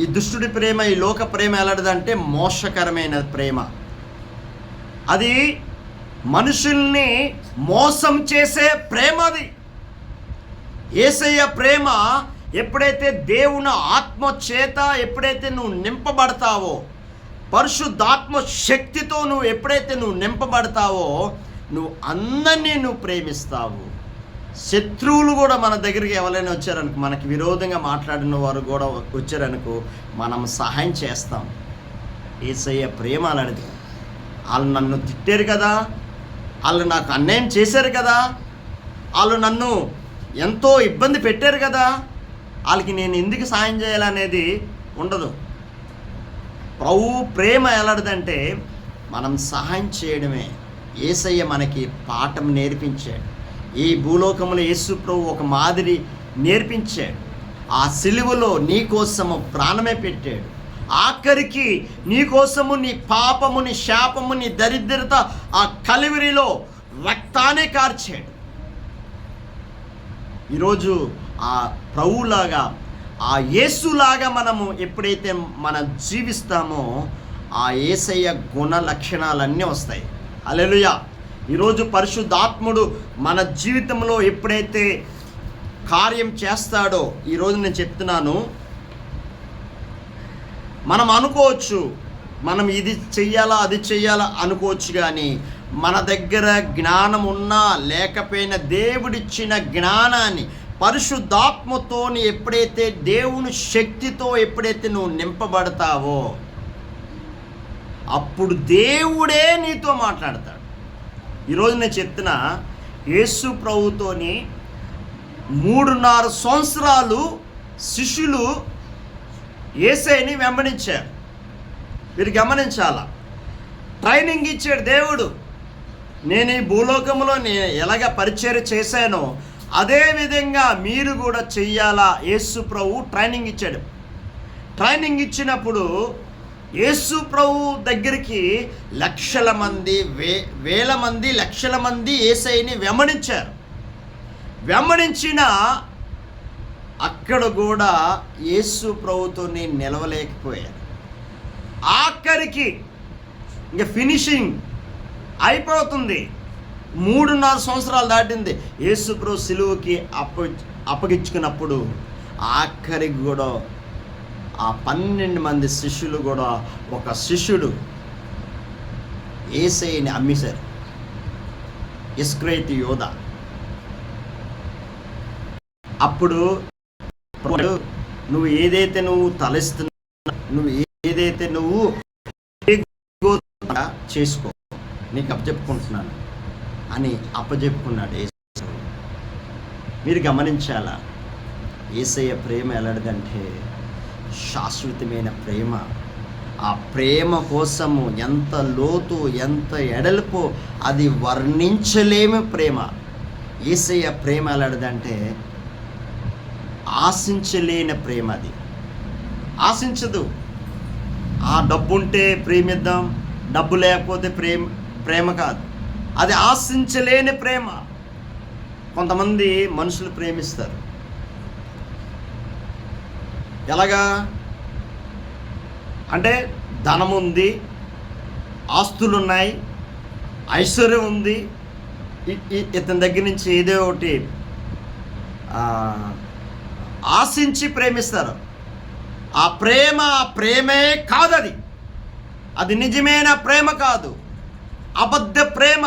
ఈ దుష్టుడి ప్రేమ, ఈ లోక ప్రేమ ఎలాంటిదంటే మోసకరమైన ప్రేమ. అది మనుషుల్ని మోసం చేసే ప్రేమ. అది యేసయ్య ప్రేమ ఎప్పుడైతే దేవుని ఆత్మ చేత ఎప్పుడైతే నువ్వు నింపబడతావో, పరిశుద్ధాత్మ శక్తితో నువ్వు ఎప్పుడైతే నువ్వు నింపబడతావో, నువ్వు అందరినీ నువ్వు ప్రేమిస్తావు. శత్రువులు కూడా మన దగ్గరికి ఎవరైనా వచ్చారనుకో, మనకి విరోధంగా మాట్లాడిన వారు కూడా వచ్చారనుకో, మనం సహాయం చేస్తాం. యేసయ్య ప్రేమ అలాంటిది. వాళ్ళు నన్ను తిట్టారు కదా, వాళ్ళు నాకు అన్యాయం చేశారు కదా, వాళ్ళు నన్ను ఎంతో ఇబ్బంది పెట్టారు కదా, వాళ్ళకి నేను ఎందుకు సాయం చేయాలనేది ఉండదు. ప్రభు ప్రేమ ఎలాంటిదంటే మనం సహాయం చేయడమే. యేసయ్య మనకి పాఠం నేర్పించాడు. ఈ భూలోకంలో యేసు ప్రభు ఒక మాదిరి నేర్పించాడు. ఆ సిలువలో నీ కోసము ప్రాణమే పెట్టాడు. ఆఖరికి నీ కోసము నీ పాపము, నీ శాపము, నీ దరిద్రత ఆ కలువరిలో రక్తానే కార్చాడు. ఈరోజు ఆ ప్రభువులాగా, ఆ యేసులాగా మనము ఎప్పుడైతే మనం జీవిస్తామో, ఆ యేసయ్య గుణ లక్షణాలన్నీ వస్తాయి. హల్లెలూయా. ఈరోజు పరిశుద్ధాత్ముడు మన జీవితంలో ఎప్పుడైతే కార్యం చేస్తాడో, ఈరోజు నేను చెప్తున్నాను, మనం అనుకోవచ్చు మనం ఇది చెయ్యాలా అది చెయ్యాలా అనుకోవచ్చు, కానీ మన దగ్గర జ్ఞానం ఉన్నా లేకపోయినా దేవుడిచ్చిన జ్ఞానాన్ని పరిశుద్ధాత్మతో ఎప్పుడైతే దేవుని శక్తితో ఎప్పుడైతే నువ్వు నింపబడతావో, అప్పుడు దేవుడే నీతో మాట్లాడతాడు. ఈరోజు నేను చెప్తున్నా, యేసు ప్రభుతోని 3.5 సంవత్సరాలు శిష్యులు యేసయ్యని వెంబడించారు. మీరు గమనించాలా, ట్రైనింగ్ ఇచ్చాడు దేవుడు. నేను ఈ భూలోకంలో నేను ఎలాగ పరిచర్య చేశానో అదే విధంగా మీరు కూడా చెయ్యాలా. యేసు ప్రభు ట్రైనింగ్ ఇచ్చాడు. ట్రైనింగ్ ఇచ్చినప్పుడు యేసు ప్రభు దగ్గరికి లక్షల మంది, వేల మంది, లక్షల మంది యేసయ్యని వెంబడించారు. వెంబడించిన అక్కడ కూడా యేసు ప్రభుతో నిలవలేకపోయారు. ఆఖరికి ఇంకా ఫినిషింగ్ అయిపోతుంది. 3.5 సంవత్సరాలు దాటింది. యేసు ప్రభు సిలువకి అప్పగించుకున్నప్పుడు ఆఖరికి కూడా ఆ 12 మంది శిష్యులు కూడా ఒక శిష్యుడు యేసయ్యని అమ్మేశారు. ఇస్కరియోతు యోధ. అప్పుడు నువ్వు ఏదైతే నువ్వు తలస్తున్నా, నువ్వు ఏదైతే నువ్వు చేసుకో, నీకు అప్పచెప్పుకుంటున్నాను అని అప్పచెప్పుకున్నాడు యేసు. మీరు గమనించాలా, యేసయ్య ప్రేమ ఎలాంటిదంటే శాశ్వతమైన ప్రేమ. ఆ ప్రేమ కోసము ఎంత లోతు, ఎంత ఎడల్పు, అది వర్ణించలేము ప్రేమ. యేసయ్య ప్రేమ ఎలాంటిదంటే ఆశించలేని ప్రేమ. అది ఆశించదు. ఆ డబ్బుంటే ప్రేమిద్దాం, డబ్బు లేకపోతే ప్రేమ కాదు. అది ఆశించలేని ప్రేమ. కొంతమంది మనుషులు ప్రేమిస్తారు. ఎలాగా అంటే ధనం ఉంది, ఆస్తులు ఉన్నాయి, ఐశ్వర్యం ఉంది, ఇతని దగ్గర నుంచి ఏదో ఒకటి ఆశించి ప్రేమిస్తారు. ఆ ప్రేమే కాదు. అది నిజమైన ప్రేమ కాదు, అబద్ధ ప్రేమ.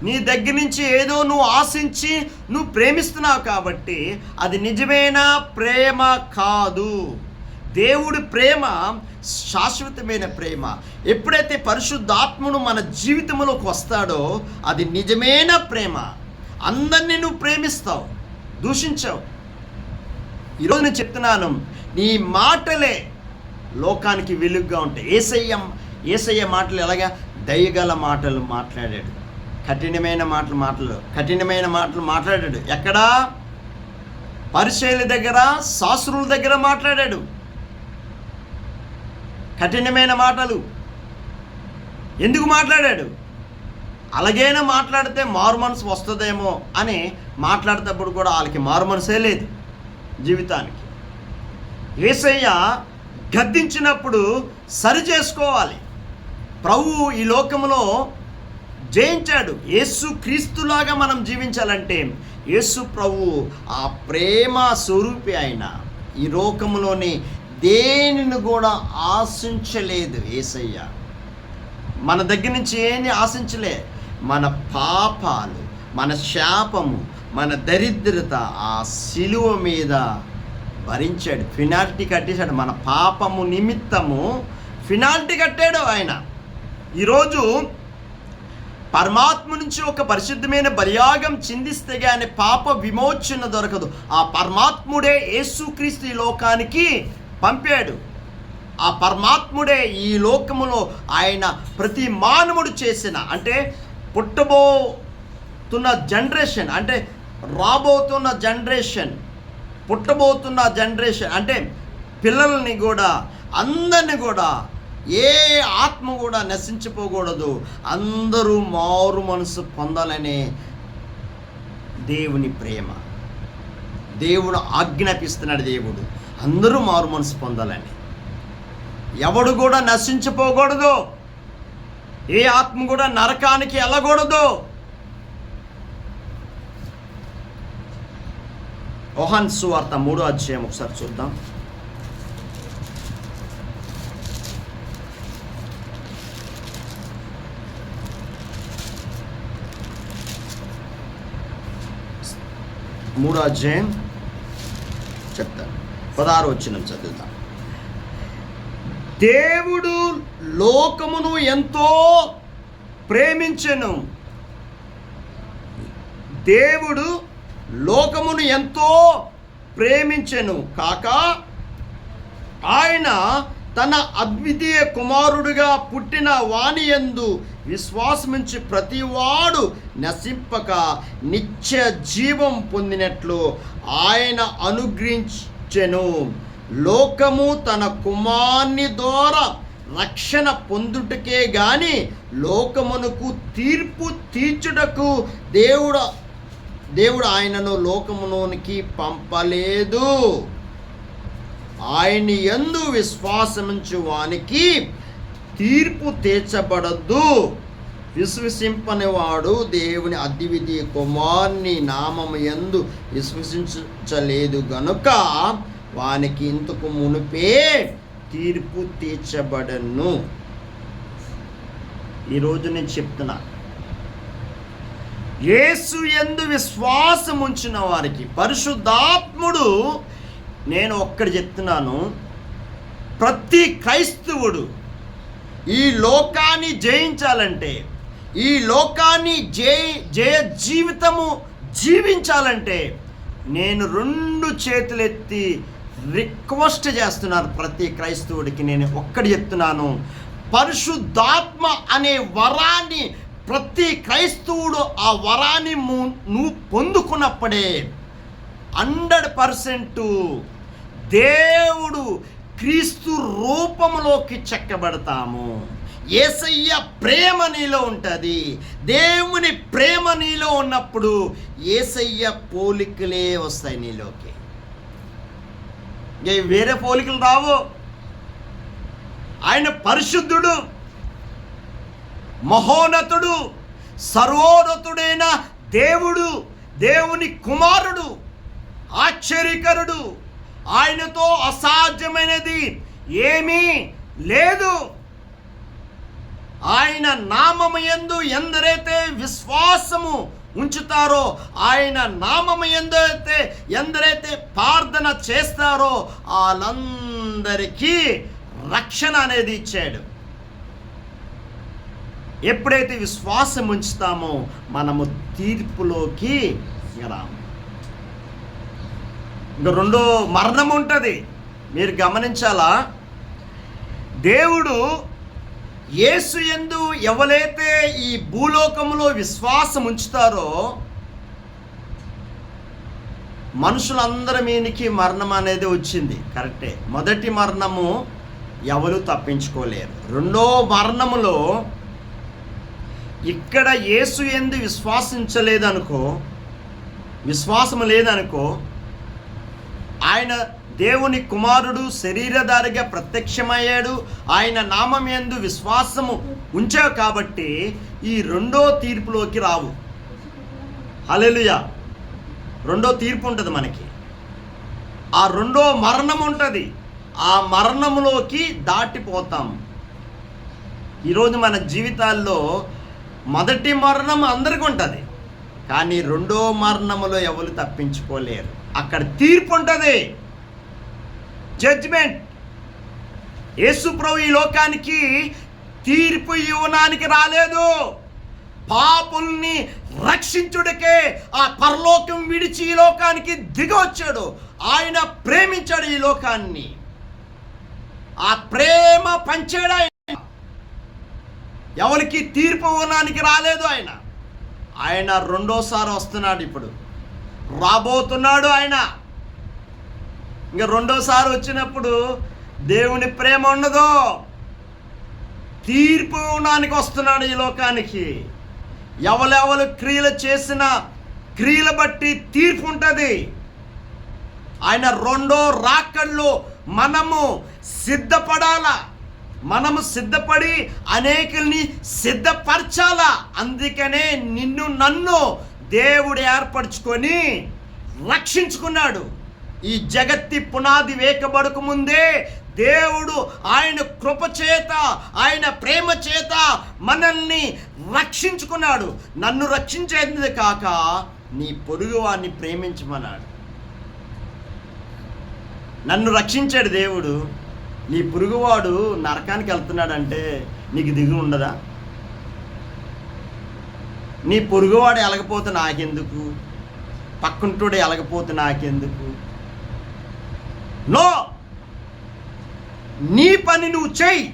నీ దగ్గర నుంచి ఏదో నువ్వు ఆశించి నువ్వు ప్రేమిస్తున్నావు కాబట్టి అది నిజమైన ప్రేమ కాదు. దేవుడి ప్రేమ శాశ్వతమైన ప్రేమ. ఎప్పుడైతే పరిశుద్ధాత్ముడు మన జీవితంలోకి వస్తాడో అది నిజమైన ప్రేమ. అందరినీ నువ్వు ప్రేమిస్తావు, దూషించావు. ఈరోజు నేను చెప్తున్నాను, నీ మాటలే లోకానికి వెలుగుగా ఉంటాయి. యేసయ్య మాటలు ఎలాగా దయగల మాటలు మాట్లాడాడు, కఠినమైన మాటలు మాట్లాడాడు. ఎక్కడా? పరిసయ్యుల దగ్గర, శాస్త్రుల దగ్గర మాట్లాడాడు కఠినమైన మాటలు. ఎందుకు మాట్లాడాడు? అలాగైనా మాట్లాడితే మారు మనసు వస్తుందేమో అని మాట్లాడేటప్పుడు కూడా వాళ్ళకి మారు మనసే లేదు జీవితానికి. యేసయ్య గద్దించినప్పుడు సరి చేసుకోవాలి. ప్రభువు ఈ లోకంలో జయించాడు. యేసు క్రీస్తులాగా మనం జీవించాలంటే యేసు ప్రభువు ఆ ప్రేమ స్వరూపి ఆయన. ఈ లోకంలోని దేనిని కూడా ఆశించలేదు యేసయ్య. మన దగ్గర నుంచి ఏమీ ఆశించలే. మన పాపాలు, మన శాపము, మన దరిద్రత ఆ శిలువ మీద భరించాడు. ఫినాల్టీ కట్టేశాడు. మన పాపము నిమిత్తము ఫినాల్టీ కట్టాడు ఆయన. ఈరోజు పరమాత్మ నుంచి ఒక పరిశుద్ధమైన బలియాగం చిందిస్తే కానీ పాప విమోచన దొరకదు. ఆ పరమాత్ముడే యేసుక్రీస్తు ఈ లోకానికి పంపాడు. ఆ పరమాత్ముడే ఈ లోకములో ఆయన ప్రతి మానవుడు చేసిన, అంటే పుట్టబోతున్న జనరేషన్, అంటే రాబోతున్న జనరేషన్, పుట్టబోతున్న జనరేషన్ అంటే పిల్లల్ని కూడా, అందరినీ కూడా, ఏ ఆత్మ కూడా నశించిపోకూడదు, అందరూ మారు మనసు పొందాలనే దేవుని ప్రేమ. దేవుడు ఆజ్ఞాపిస్తున్నాడు. దేవుడు అందరూ మారు మనసు పొందాలని. ఎవడు కూడా నశించిపోకూడదు, ఏ ఆత్మ కూడా నరకానికి వెళ్ళకూడదు. యోహాను సువార్త 3వ అధ్యాయం ఒకసారి చూద్దాం. మూడో అధ్యాయం చెప్తాను, 16వ వచనం చదువుతాం. దేవుడు లోకమును ఎంతో ప్రేమించెను. దేవుడు లోకమును ఎంతో ప్రేమించెను కాక ఆయన తన అద్వితీయ కుమారుడిగా పుట్టిన వాని యందు విశ్వాసముంచి ప్రతివాడు నశింపక నిత్య జీవం పొందినట్లు ఆయన అనుగ్రహించెను. లోకము తన కుమారుని ద్వారా రక్షణ పొందుటకే గాని లోకమునకు తీర్పు తీర్చుటకు దేవుడు ఆయనను లోకములోనికి పంపలేదు. ఆయన యందు విశ్వాసముంచు వానికి తీర్పు తీర్చబడదు. విశ్వసింపని వాడు దేవుని అద్వితీయ కుమారుని నామము యందు విశ్వసించలేదు గనుక వానికి ఇంతకు మునిపే తీర్పు తీర్చబడను. ఈరోజు నేను చెప్తున్నా, యేసు యందు విశ్వాసం ఉంచిన వారికి పరిశుద్ధాత్ముడు, నేను ఒక్కటి చెప్తున్నాను, ప్రతి క్రైస్తవుడు ఈ లోకాన్ని జయించాలంటే, ఈ లోకాన్ని జయ జీవితము జీవించాలంటే నేను 2 చేతులెత్తి రిక్వెస్ట్ చేస్తున్నాను ప్రతి క్రైస్తవుడికి. నేను ఒక్కటి చెప్తున్నాను, పరిశుద్ధాత్మ అనే వరాన్ని ప్రతి క్రైస్తవుడు ఆ వరాన్ని నువ్వు పొందుకున్నప్పుడే 100% దేవుడు క్రీస్తు రూపంలోకి చెక్కబడతాము. యేసయ్య ప్రేమ నీలో ఉంటుంది. దేవుని ప్రేమ నీలో ఉన్నప్పుడు యేసయ్య పోలికలే వస్తాయి నీలోకి, వేరే పోలికలు రావు. ఆయన పరిశుద్ధుడు, మహోన్నతుడు, సర్వోన్నతుడైన దేవుడు, దేవుని కుమారుడు, ఆశ్చర్యకరుడు. ఆయనతో అసాధ్యమైనది ఏమీ లేదు. ఆయన నామము యందు ఎందరైతే విశ్వాసము ఉంచుతారో, ఆయన నామము ఎందరైతే ప్రార్థన చేస్తారో వాళ్ళందరికీ రక్షణ అనేది ఇచ్చాడు. ఎప్పుడైతే విశ్వాసం ఉంచుతామో మనము తీర్పులోకి రాము. ఇంకా 2వ మరణం ఉంటుంది. మీరు గమనించాలా, దేవుడు యేసు యందు ఎవరైతే ఈ భూలోకంలో విశ్వాసం ఉంచుతారో మనుషులందరి మీదకి మరణం అనేది వచ్చింది, కరెక్టే. మొదటి మరణము ఎవరు తప్పించుకోలేరు. 2వ మరణములో ఇక్కడ యేసు యందు విశ్వాసం లేదనుకో, ఆయన దేవుని కుమారుడు శరీరధారిగా ప్రత్యక్షమయ్యాడు, ఆయన నామం యందు విశ్వాసము ఉంచావు కాబట్టి ఈ రెండో తీర్పులోకి రావు. హల్లెలూయా. రెండో తీర్పు ఉంటుంది మనకి, ఆ రెండో మరణం ఉంటుంది. ఆ మరణములోకి దాటిపోతాం. ఈరోజు మన జీవితాల్లో మొదటి మరణం అందరికీ ఉంటుంది, కానీ రెండో మరణములో ఎవరు తప్పించుకోలేరు. అక్కడ తీర్పు ఉంటుంది, జడ్జిమెంట్. యేసు ప్రభు ఈ లోకానికి తీర్పు ఇవ్వడానికి రాలేదు, పాపుల్ని రక్షించుడికే ఆ పరలోకం విడిచి ఈ లోకానికి దిగొచ్చాడు. ఆయన ప్రేమించాడు ఈ లోకాన్ని, ఆ ప్రేమ పంచాడు ఆయన. ఎవరికి తీర్పు ఇవ్వడానికి రాలేదు ఆయన. ఆయన రెండోసారి వస్తున్నాడు, ఇప్పుడు రాబోతున్నాడు ఆయన. ఇంకా రెండోసారి వచ్చినప్పుడు దేవుని ప్రేమ ఉండదు, తీర్పు ఇవ్వడానికి వస్తున్నాడు ఈ లోకానికి. ఎవరెవరు క్రియలు చేసిన క్రియలు బట్టి తీర్పు ఉంటుంది. ఆయన రెండో రాకడలో మనము సిద్ధపడాలా, మనము సిద్ధపడి అనేకుల్ని సిద్ధపరచాలా. అందుకనే నిన్ను నన్ను దేవుడు ఏర్పరచుకొని రక్షించుకున్నాడు. ఈ జగత్తి పునాది వేయబడక ముందే దేవుడు ఆయన కృప చేత, ఆయన ప్రేమ చేత మనల్ని రక్షించుకున్నాడు. నన్ను రక్షించేది కాక నీ పొరుగు వారిని ప్రేమించమన్నాడు. నన్ను రక్షించాడు దేవుడు. నీ పొరుగువాడు నరకానికి వెళ్తున్నాడంటే నీకు దిగులు ఉండదా? నీ పొరుగువాడు ఎలగపోతే నాకెందుకు, పక్కంటోడు ఎలగపోతే నాకెందుకు? నో, నీ పని నువ్వు చెయ్యి,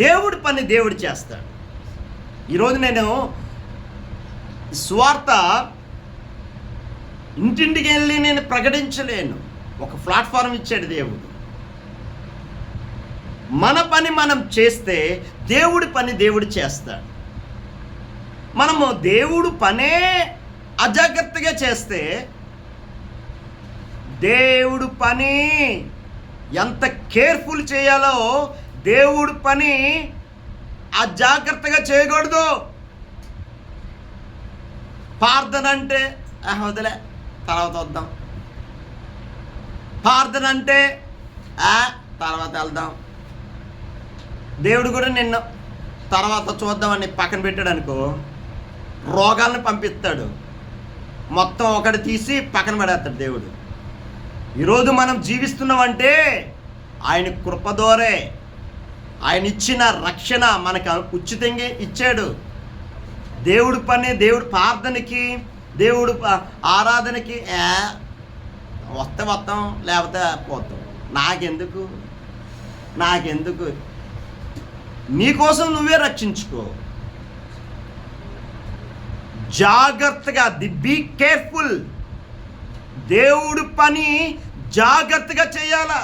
దేవుడి పని దేవుడు చేస్తాడు. ఈరోజు నేను సువార్త ఇంటింటికి వెళ్ళి నేను ప్రకటించలేను, ఒక ప్లాట్ఫారం ఇచ్చాడు దేవుడు. మన పని మనం చేస్తే దేవుడి పని దేవుడు చేస్తాడు. మనము దేవుడు పనే అజాగ్రత్తగా చేస్తే దేవుడు పని ఎంత కేర్ఫుల్ చేయాలో దేవుడు పని అజాగ్రత్తగా చేయకూడదు. ప్రార్థన అంటే వదిలే తర్వాత వద్దాం, ప్రార్థన అంటే తర్వాత వెళ్దాం, దేవుడు కూడా నిన్ను తర్వాత చూద్దామని పక్కన పెట్టాడు అనుకో, రోగాలను పంపిస్తాడు, మొత్తం ఒకటి తీసి పక్కన పడేస్తాడు దేవుడు. ఈరోజు మనం జీవిస్తున్నామంటే ఆయన కృప ద్వారే, ఆయన ఇచ్చిన రక్షణ మనకు ఉచితంగా ఇచ్చాడు. దేవుడి పని, దేవుడి ప్రార్థనకి, దేవుడు ఆరాధనకి వస్తే వస్తాం, లేకపోతే పోతాం. నాకెందుకు? నీకోసం నువ్వే రక్షించుకో. జాగ్రత్తగా, బీ కేర్ఫుల్. దేవుడి పని జాగ్రత్తగా చేయాలా.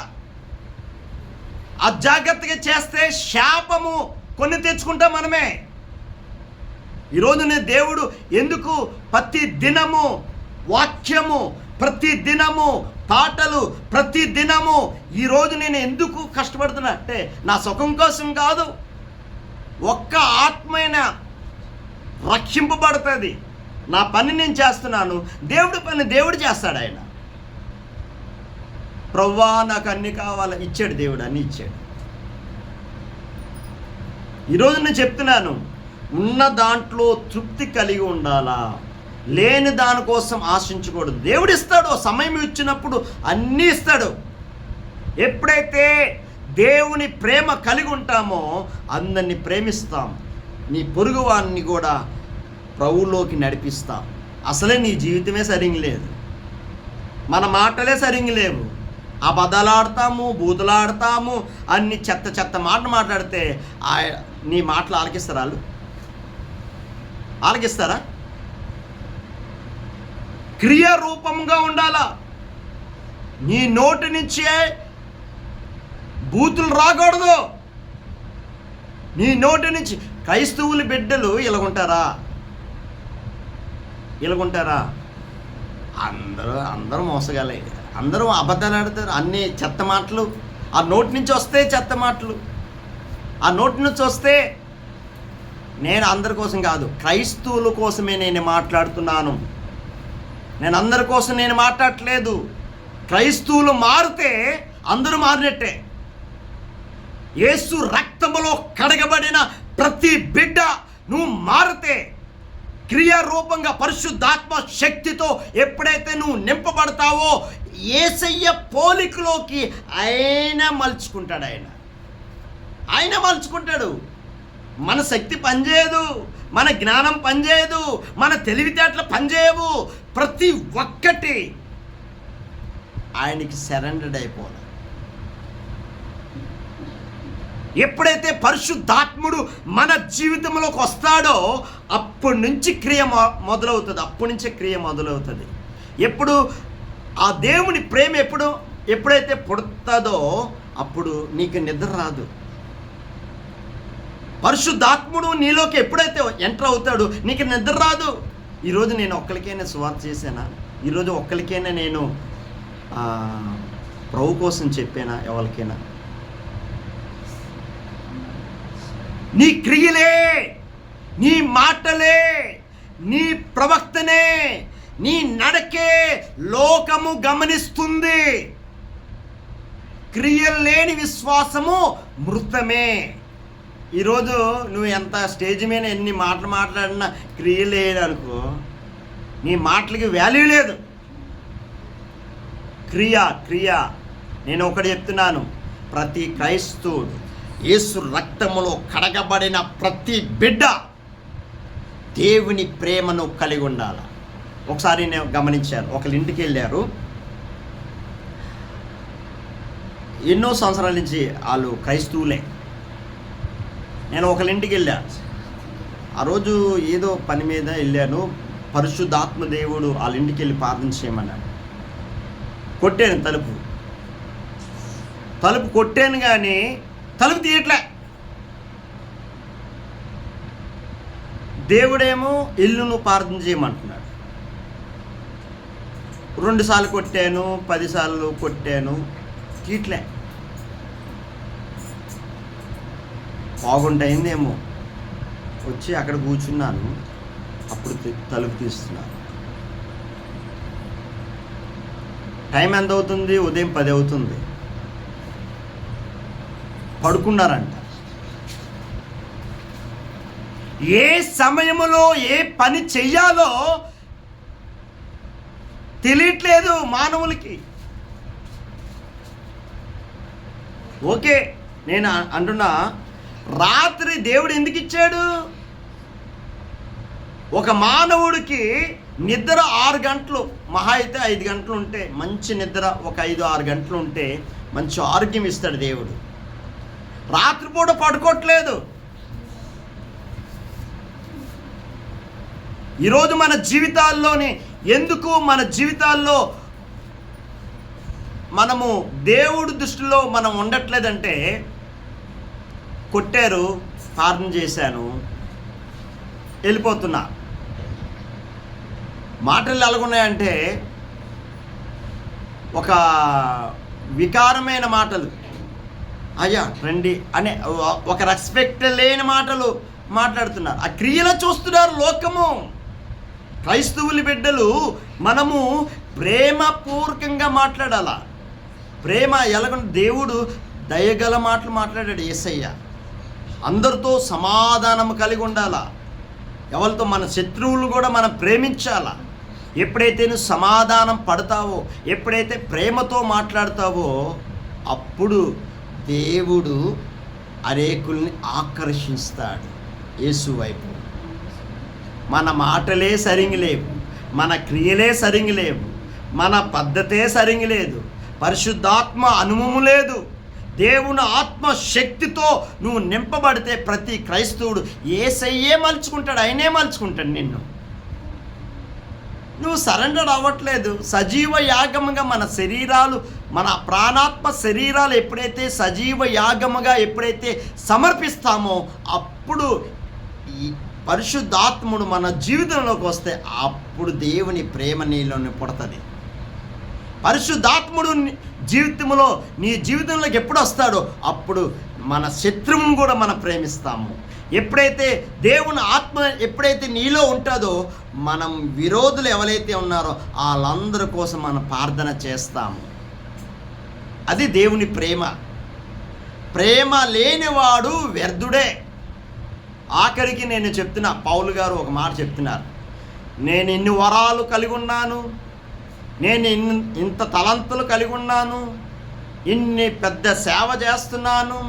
అజాగ్రత్తగా చేస్తే శాపము కొన్ని తెచ్చుకుంటాం మనమే. ఈరోజు నేను దేవుడు ఎందుకు ప్రతి దినము వాక్యము, ప్రతి దినము పాటలు, ప్రతి దినము ఈరోజు నేను ఎందుకు కష్టపడుతున్నా అంటే నా సుఖం కోసం కాదు, ఒక్క ఆత్మైన రక్షింపబడుతుంది. నా పని నేను చేస్తున్నాను, దేవుడి పని దేవుడు చేస్తాడు. ఆయన ప్రభువా నాకు అన్ని కావాలి ఇచ్చాడు దేవుడు, అన్నీ ఇచ్చాడు. ఈరోజు నేను చెప్తున్నాను, ఉన్న దాంట్లో తృప్తి కలిగి ఉండాలా, లేని దానికోసం ఆశించకూడదు. దేవుడు ఇస్తాడు, సమయం ఇచ్చినప్పుడు అన్నీ ఇస్తాడు. ఎప్పుడైతే దేవుని ప్రేమ కలిగి ఉంటామో అందరినీ ప్రేమిస్తాం, నీ పొరుగు వారిని కూడా ప్రభువులోకి నడిపిస్తాం. అసలే నీ జీవితమే సరిగ్గా లేదు, మన మాటలే సరిగ్గా లేవు, అబద్ధాలాడతాము, బూతులాడతాము, అన్ని చెత్త మాటలు మాట్లాడితే నీ మాటలు ఆలకిస్తారా? ఆలకిస్తారా? క్రియారూపంగా ఉండాలా. నీ నోటి నుంచే బూతులు రాకూడదు. నీ నోటి నుంచి క్రైస్తవుల బిడ్డలు ఇలాగుంటారా? అందరూ మోసగాలే, అందరూ అబద్ధాలు ఆడతారు, అన్ని చెత్త మాటలు ఆ నోటి నుంచి వస్తే చెత్త మాటలు, ఆ నోటి నుంచి వస్తే. నేను అందరి కోసం కాదు, క్రైస్తవుల కోసమే నేను మాట్లాడుతున్నాను. నేను అందరి కోసం నేను మాట్లాడట్లేదు. క్రైస్తవులు మారితే అందరూ మారినట్టే. యేసు రక్తములో కడగబడిన ప్రతి బిడ్డ నువ్వు మారితే, క్రియారూపంగా పరిశుద్ధాత్మ శక్తితో ఎప్పుడైతే నువ్వు నింపబడతావో యేసయ్య పోలికలోకి ఆయన మలుచుకుంటాడు. ఆయన మలుచుకుంటాడు. మన శక్తి పనిచేయదు, మన జ్ఞానం పనిచేయదు, మన తెలివితేటలు పనిచేయవు. ప్రతి ఒక్కటి ఆయనకి సరెండర్డ్ అయిపోవాలి. ఎప్పుడైతే పరిశుద్ధాత్ముడు మన జీవితంలోకి వస్తాడో అప్పటి నుంచి క్రియ మొదలవుతుంది. ఎప్పుడు ఆ దేవుని ప్రేమ ఎప్పుడైతే పుడతాదో అప్పుడు నీకు నిద్ర రాదు. పరిశుద్ధాత్ముడు నీలోకి ఎప్పుడైతే ఎంటర్ అవుతాడో నీకు నిద్ర రాదు. ఈరోజు నేను ఒక్కరికైనా సువార్త చేశానా? ఈరోజు ఒక్కరికైనా నేను ప్రభు కోసం చెప్పానా? ఎవరికైనా? నీ క్రియలే, నీ మాటలే, నీ ప్రవక్తనే, నీ నడకే లోకము గమనిస్తుంది. క్రియలు లేని విశ్వాసము మృతమే. ఈరోజు నువ్వు ఎంత స్టేజ్ మీద ఎన్ని మాటలు మాట్లాడినా క్రియ లేదనుకో, నీ మాటలకి వాల్యూ లేదు. క్రియ నేను ఒకటి చెప్తున్నాను, ప్రతి క్రైస్తవుడు యేసు రక్తములో కడగబడిన ప్రతి బిడ్డ దేవుని ప్రేమను కలిగి ఉండాలి. ఒకసారి నేను గమనించాను, ఒకళ్ళ ఇంటికి వెళ్ళారు. ఎన్నో సంవత్సరాల నుంచి వాళ్ళు క్రైస్తవులే. నేను ఒకళ్ళ ఇంటికి వెళ్ళాను. ఆ రోజు ఏదో పని మీద వెళ్ళాను. పరిశుద్ధాత్మ దేవుడు వాళ్ళ ఇంటికి వెళ్ళి ప్రార్థన చేయమన్నాడు. కొట్టాను తలుపు కొట్టాను, కానీ తలుపు తీయట్లే. దేవుడేమో ఇల్లును ప్రార్థన చేయమంటున్నాడు. 2 సార్లు కొట్టాను, 10 సార్లు కొట్టాను, తీయట్లే. బాగుంటైందేమో వచ్చి అక్కడ కూర్చున్నాను. అప్పుడు తలుపు తీస్తున్నాను. టైం ఎంత అవుతుంది? ఉదయం 10 అవుతుంది. పడుకున్నారంట. ఏ సమయంలో ఏ పని చెయ్యాలో తెలియట్లేదు మానవులకి. ఓకే, నేను అంటున్నా, రాత్రి దేవుడు ఎందుకు ఇచ్చాడు? ఒక మానవుడికి నిద్ర 6 గంటలు, మహా అయితే 5 గంటలు ఉంటే మంచి నిద్ర, ఒక 5-6 గంటలు ఉంటే మంచి ఆరోగ్యం ఇస్తాడు దేవుడు. రాత్రిపూట పడుకోవట్లేదు. ఈరోజు మన జీవితాల్లోని ఎందుకు మన జీవితాల్లో మనము దేవుడి దృష్టిలో మనం ఉండట్లేదంటే, కొట్టారు, ప్రార్థన చేశాను, వెళ్ళిపోతున్నా. మాటలు ఎలాగున్నాయంటే ఒక వికారమైన మాటలు, అయ్యా రండి అనే ఒక రెస్పెక్ట్ లేని మాటలు మాట్లాడుతున్నారు. ఆ క్రియలో చూస్తున్నారు లోకము. క్రైస్తవుల బిడ్డలు మనము ప్రేమపూర్వకంగా మాట్లాడాల. ప్రేమ ఎలాగ? దేవుడు దయగల మాటలు మాట్లాడాడు యేసయ్య. అందరితో సమాధానం కలిగి ఉండాలా. ఎవరితో? మన శత్రువులు కూడా మనం ప్రేమించాలా. ఎప్పుడైతే నువ్వు సమాధానం పడతావో, ఎప్పుడైతే ప్రేమతో మాట్లాడతావో, అప్పుడు దేవుడు అనేకుల్ని ఆకర్షిస్తాడు యేసు వైపు. మన మాటలే సరిగ్గా లేవు, మన క్రియలే సరిగ్గా లేవు, మన పద్ధతే సరిగ్గా లేదు, పరిశుద్ధాత్మ అనుభవం లేదు. దేవుని ఆత్మ శక్తితో నువ్వు నింపబడితే ప్రతి క్రైస్తవుడు యేసయ్యే మలుచుకుంటాడు, ఆయనే మలుచుకుంటాడు నిన్ను. నువ్వు సరెండర్ అవ్వట్లేదు. సజీవ యాగముగా మన శరీరాలు, మన ప్రాణాత్మ శరీరాలు ఎప్పుడైతే సజీవ యాగముగా ఎప్పుడైతే సమర్పిస్తామో అప్పుడు ఈ పరిశుద్ధాత్ముడు మన జీవితంలోకి వస్తే అప్పుడు దేవుని ప్రేమ నీలోని పుడుతుంది. పరిశుద్ధాత్ముడు జీవితంలో నీ జీవితంలోకి ఎప్పుడు వస్తాడో అప్పుడు మన శత్రువును కూడా మనం ప్రేమిస్తాము. ఎప్పుడైతే దేవుని ఆత్మ ఎప్పుడైతే నీలో ఉంటుందో మనం విరోధులు ఎవరైతే ఉన్నారో వాళ్ళందరి కోసం మనం ప్రార్థన చేస్తాము. అది దేవుని ప్రేమ. ప్రేమ లేనివాడు వ్యర్థుడే. ఆఖరికి నేను చెప్తున్నా, పౌలు గారు ఒక మాట చెప్తున్నారు, నేను ఇన్ని వరాలు కలిగి ఉన్నాను, నేను ఇంత తలంతులు కలిగి ఉన్నాను, ఇన్ని పెద్ద సేవ చేస్తున్నాను,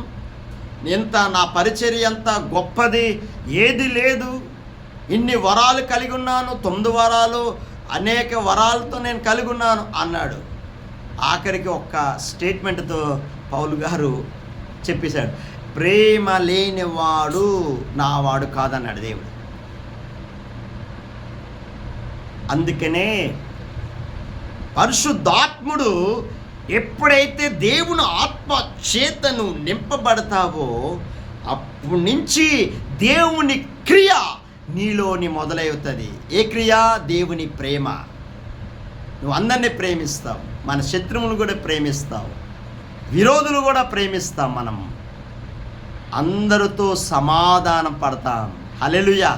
ఇంత నా పరిచర్య అంత గొప్పది ఏది లేదు, ఇన్ని వరాలు కలిగి ఉన్నాను, 9 వరాలు, అనేక వరాలతో నేను కలిగి ఉన్నాను అన్నాడు. ఆఖరికి ఒక్క స్టేట్మెంట్తో పౌలు గారు చెప్పేశాడు, ప్రేమ లేనివాడు నావాడు కాదన్నాడు దేవుడు. అందుకనే పరిశుద్ధాత్ముడు ఎప్పుడైతే దేవుని ఆత్మ చేతను నింపబడతావో అప్పటి నుంచి దేవుని క్రియ నీలోని మొదలవుతుంది. ఏ క్రియ? దేవుని ప్రేమ. నువ్వు అందరినీ ప్రేమిస్తావు, మన శత్రువులను కూడా ప్రేమిస్తావు, విరోధులు కూడా ప్రేమిస్తాం, మనం అందరితో సమాధానం పడతాం. హల్లెలూయా.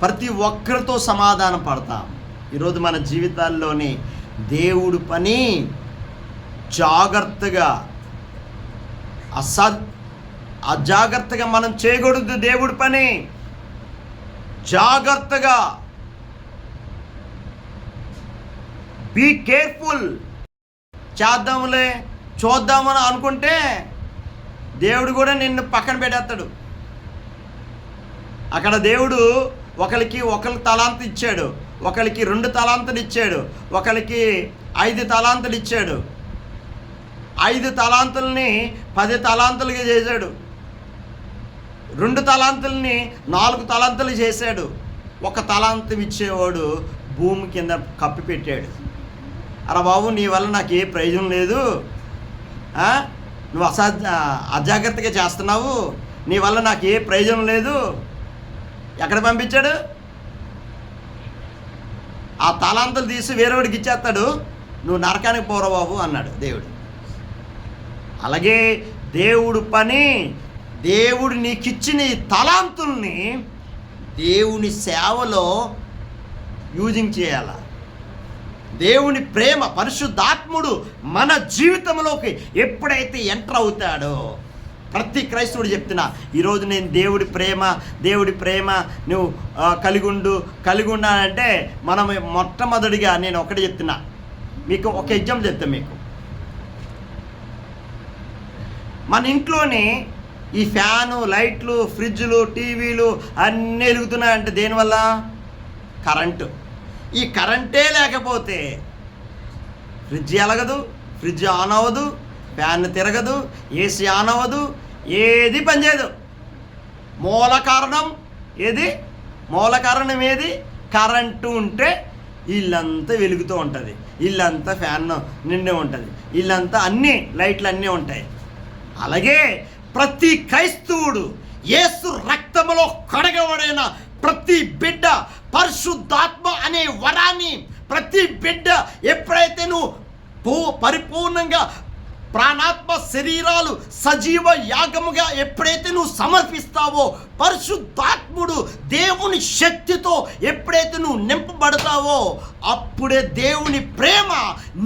ప్రతి ఒక్కరితో సమాధానం పడతాం. ఈరోజు మన జీవితాల్లోని దేవుడు పని జాగ్రత్తగా అజాగ్రత్తగా మనం చేయకూడదు. దేవుడి పని జాగ్రత్తగా, బీ కేర్ఫుల్. చేద్దాములే చూద్దామని అనుకుంటే దేవుడు కూడా నిన్ను పక్కన పెట్టేస్తాడు. అక్కడ దేవుడు ఒకరికి తలాంతు ఇచ్చాడు, ఒకరికి 2 తలాంతులు ఇచ్చాడు, ఒకరికి 5 తలాంతులు ఇచ్చాడు. 5 తలాంతుల్ని 10 తలాంతులుగా చేశాడు. 2 తలాంతుల్ని 4 తలాంతులు చేశాడు. 1 తలాంతం ఇచ్చేవాడు భూమి కింద కప్పి పెట్టాడు. అరే బాబు, నీ వల్ల నాకు ఏ ప్రయోజనం లేదు, నువ్వు అజాగ్రత్తగా చేస్తున్నావు, నీ వల్ల నాకు ఏ ప్రయోజనం లేదు. ఎక్కడ పంపించాడు? ఆ తలాంతులు తీసి వేరేవాడికి ఇచ్చేస్తాడు, నువ్వు నరకానికి పోరా బాబు అన్నాడు దేవుడు. అలాగే దేవుడు పని, దేవుడు నీకు ఇచ్చిన ఈ తలాంతుల్ని దేవుని సేవలో యూజింగ్ చేయాల. దేవుని ప్రేమ, పరిశుద్ధాత్ముడు మన జీవితంలోకి ఎప్పుడైతే ఎంటర్ అవుతాడో, ప్రతి క్రైస్తవుడు చెప్తున్నా, ఈరోజు నేను దేవుడి ప్రేమ నువ్వు కలిగి ఉన్నానంటే మనం మొట్టమొదటిగా నేను ఒకటి చెప్తున్నా, మీకు ఒక ఎగ్జాంపుల్ చెప్తాను. మీకు మన ఇంట్లోనే ఈ ఫ్యాను, లైట్లు, ఫ్రిడ్జ్లు, టీవీలు అన్నీ వెలుగుతున్నాయంటే దేనివల్ల? కరెంటు. ఈ కరెంటే లేకపోతే ఫ్రిడ్జ్ ఎలగదు, ఫ్రిడ్జ్ ఆన్ అవ్వదు, ఫ్యాన్ తిరగదు, ఏసీ ఆన్ అవ్వదు, ఏది పనిచేయదు. మూల కారణం ఏది? కరెంటు ఉంటే ఇల్లంతా వెలుగుతూ ఉంటుంది, ఇల్లంతా ఫ్యాన్ నిండి ఉంటుంది, ఇల్లంతా అన్నీ లైట్లు అన్నీ ఉంటాయి. అలాగే ప్రతి క్రైస్తవుడు యేసు రక్తములో కడగబడిన ప్రతి బిడ్డ పరిశుద్ధాత్మ అనే వరాన్ని ప్రతి బిడ్డ ఎప్పుడైతే నువ్వు పరిపూర్ణంగా ప్రాణాత్మ శరీరాలు సజీవ యాగముగా ఎప్పుడైతే నువ్వు సమర్పిస్తావో, పరిశుద్ధాత్ముడు దేవుని శక్తితో ఎప్పుడైతే నువ్వు నింపబడతావో అప్పుడే దేవుని ప్రేమ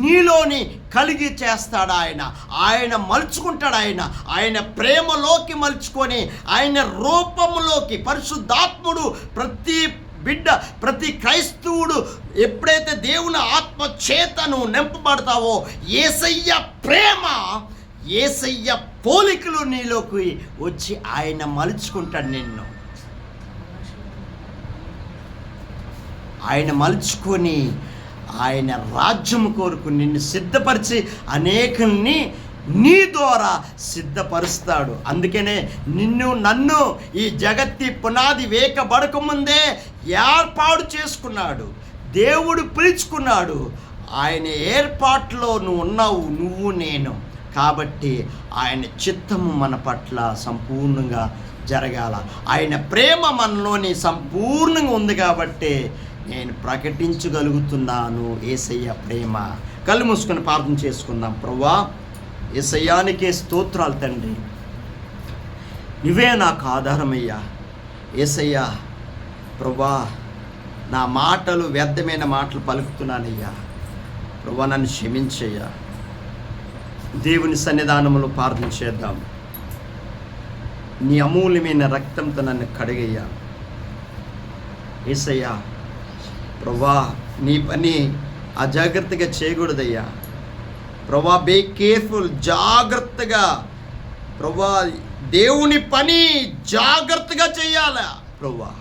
నీలోని కలిగి చేస్తాడు. ఆయన మలుచుకుంటాడు. ఆయన ప్రేమలోకి మలుచుకొని ఆయన రూపంలోకి పరిశుద్ధాత్ముడు ప్రతి క్రైస్తవుడు ఎప్పుడైతే దేవుని ఆత్మ చేతను నింపబడతావో యేసయ్య ప్రేమ, యేసయ్య పోలికలు నీలోకి వచ్చి ఆయన మలుచుకుంటాడు నిన్ను. ఆయన మలుచుకొని ఆయన రాజ్యం కొరకు నిన్ను సిద్ధపరిచి అనేకుల్ని నీ ద్వారా సిద్ధపరుస్తాడు. అందుకనే నన్ను ఈ జగత్తి పునాది వేయబడకముందే ఏర్పాటు చేసుకున్నాడు, దేవుడు పిలుచుకున్నాడు. ఆయన ఏర్పాటులో నువ్వు ఉన్నావు, నువ్వు నేను. కాబట్టి ఆయన చిత్తము మన పట్ల సంపూర్ణంగా జరగాల. ఆయన ప్రేమ మనలోని సంపూర్ణంగా ఉంది కాబట్టి నేను ప్రకటించగలుగుతున్నాను యేసయ్య ప్రేమ. కళ్ళు మూసుకొని ప్రార్థన చేసుకుందాం. ప్రభువా, యేసయ్యానికే స్తోత్రాలు తండ్రి. నువ్వే నాకు ఆధారమయ్యా. యేసయ్యా ప్రభువా, నా మాటలు వ్యర్థమైన మాటలు పలుకుతున్నానయ్యా. ప్రభువా, నన్ను క్షమించయ్యా. దేవుని సన్నిధానంలో ప్రార్థన చేద్దాం. నీ అమూల్యమైన రక్తంతో నన్ను కడిగయ్యా. యేసయ్యా ప్రభువా, నీ పని అజాగ్రత్తగా చేయకూడదయ్యా. ప్రభువా, బీ కేర్ఫుల్, జాగ్రత్తగా ప్రభువా దేవుని పని జాగ్రత్తగా చేయాలా. ప్రభువా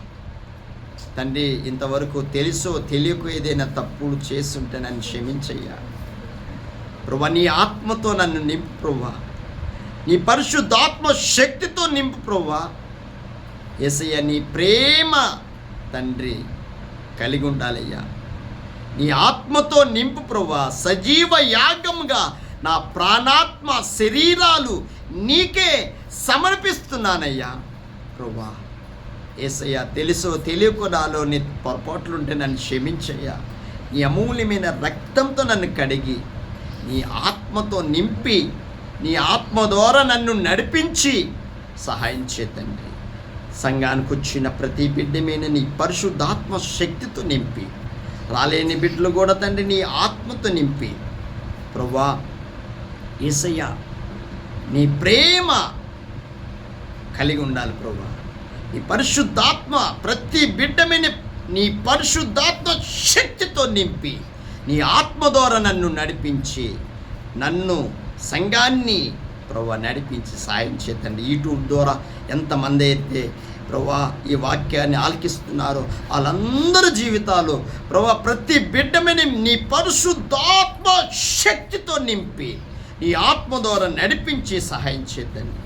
తండ్రి, ఇంతవరకు తెలుసో తెలియకో ఏదైనా తప్పులు చేస్తుంటే నన్ను క్షమించయ్యా. ప్రభువా, నీ ఆత్మతో నన్ను నింపు ప్రభువా, నీ పరిశుద్ధాత్మ శక్తితో నింపు ప్రభువా. యేసయ్యా, నీ ప్రేమ తండ్రి కలిగి ఉండాలయ్యా. నీ ఆత్మతో నింపు ప్రభువా. సజీవ యాగంగా నా ప్రాణాత్మ శరీరాలు నీకే సమర్పిస్తున్నానయ్యా. ప్రభువా యేసయ్యా, తెలుసో తెలియకో నాలో నీ పొరపాట్లుంటే నన్ను క్షమించయ్యా. నీ అమూల్యమైన రక్తంతో నన్ను కడిగి నీ ఆత్మతో నింపి నీ ఆత్మ ద్వారా నన్ను నడిపించి సహాయం చేతండి. సంఘానికి వచ్చిన ప్రతి బిడ్డ మీద నీ పరిశుద్ధాత్మ శక్తితో నింపి, రాలేని బిడ్డలు కూడా తండ్రి నీ ఆత్మతో నింపి ప్రభువా యేసయ్యా, నీ ప్రేమ కలిగి ఉండాలి ప్రభువా. నీ పరిశుద్ధాత్మ ప్రతి బిడ్డ మీద నీ పరిశుద్ధాత్మ శక్తితో నింపి నీ ఆత్మ ద్వారా నన్ను నడిపించి నన్ను సంఘాన్ని ప్రభువా నడిపించి సాయం చేతండి. యూట్యూబ్ ద్వారా ఎంతమంది అయితే ప్రభువా ఈ వాక్యాన్ని ఆలకిస్తున్నారో వాళ్ళందరి జీవితాలు ప్రభువా ప్రతి బిడ్డ మీద నీ పరిశుద్ధాత్మ శక్తితో నింపి నీ ఆత్మ ద్వారా నడిపించి సహాయం చేతండి.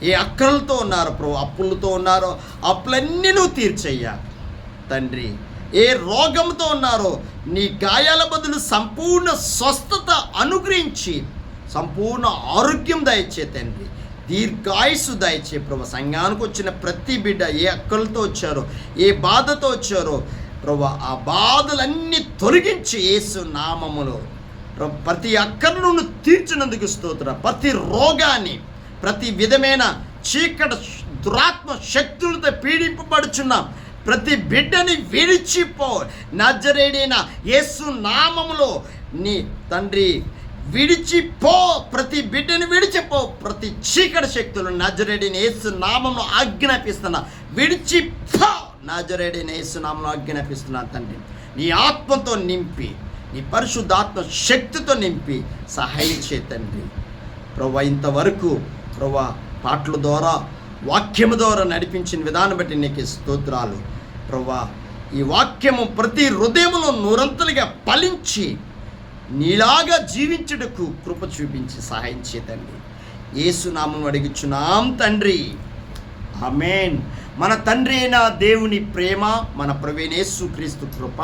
ఏ అక్కలతో ఉన్నారో ప్రభు, అప్పులతో ఉన్నారో అప్పులన్నీ నువ్వు తీర్చయ్యా తండ్రి. ఏ రోగంతో ఉన్నారో నీ గాయాల బదులు సంపూర్ణ స్వస్థత అనుగ్రహించి సంపూర్ణ ఆరోగ్యం దయచే తండ్రి. దీర్ఘాయుసు దయచే ప్రభు. సంఘానికి వచ్చిన ప్రతి బిడ్డ ఏ అక్కలతో వచ్చారో ఏ బాధతో వచ్చారో ప్రభు, ఆ బాధలన్నీ తొలగించి యేసు నామములో ప్రతి అక్కలను తీర్చినందుకు స్తోత్రం. ప్రతి రోగాన్ని ప్రతి విధమైన చీకటి దురాత్మ శక్తులతో పీడింపబడుచున్న ప్రతి బిడ్డని విడిచిపో. నజరేడైన యేసు నామములో నీ తండ్రి విడిచిపో. ప్రతి బిడ్డని విడిచిపో. ప్రతి చీకటి శక్తులు నజరేడైన యేసు నామములో ఆజ్ఞాపిస్తున్నా, విడిచిపో. నజరేడైన యేసు నామములో ఆజ్ఞాపిస్తున్నా తండ్రి. నీ ఆత్మతో నింపి నీ పరిశుద్ధాత్మ శక్తితో నింపి సహాయం చేతండి ప్రభువా. ఇంతవరకు ప్రభువా పాటల ద్వారా వాక్యము ద్వారా నడిపించిన విధానం బట్టి నీకు స్తోత్రాలు ప్రభువా. ఈ వాక్యము ప్రతి హృదయములో నూరంతలుగా ఫలించి నీలాగా జీవించుటకు కృప చూపించి సహాయం చేతండి. యేసు నామమున అడుగుచున్నాం తండ్రి, ఆమేన్. మన తండ్రి అయిన దేవుని ప్రేమ, మన ప్రభువైన యేసుక్రీస్తు కృప,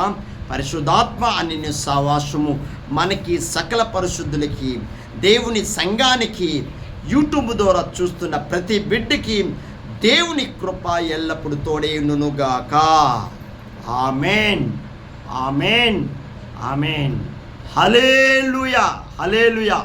పరిశుద్ధాత్మ అన్యోన్య సహవాసము మనకి సకల పరిశుద్ధులకి దేవుని సంఘానికి యూట్యూబ్ ద్వారా చూస్తున్న ప్రతి బిడ్డకి దేవుని కృప ఎల్లప్పుడూ తోడేయునుగాక. ఆమేన్, ఆమేన్, ఆమేన్. హల్లెలూయా, హల్లెలూయా.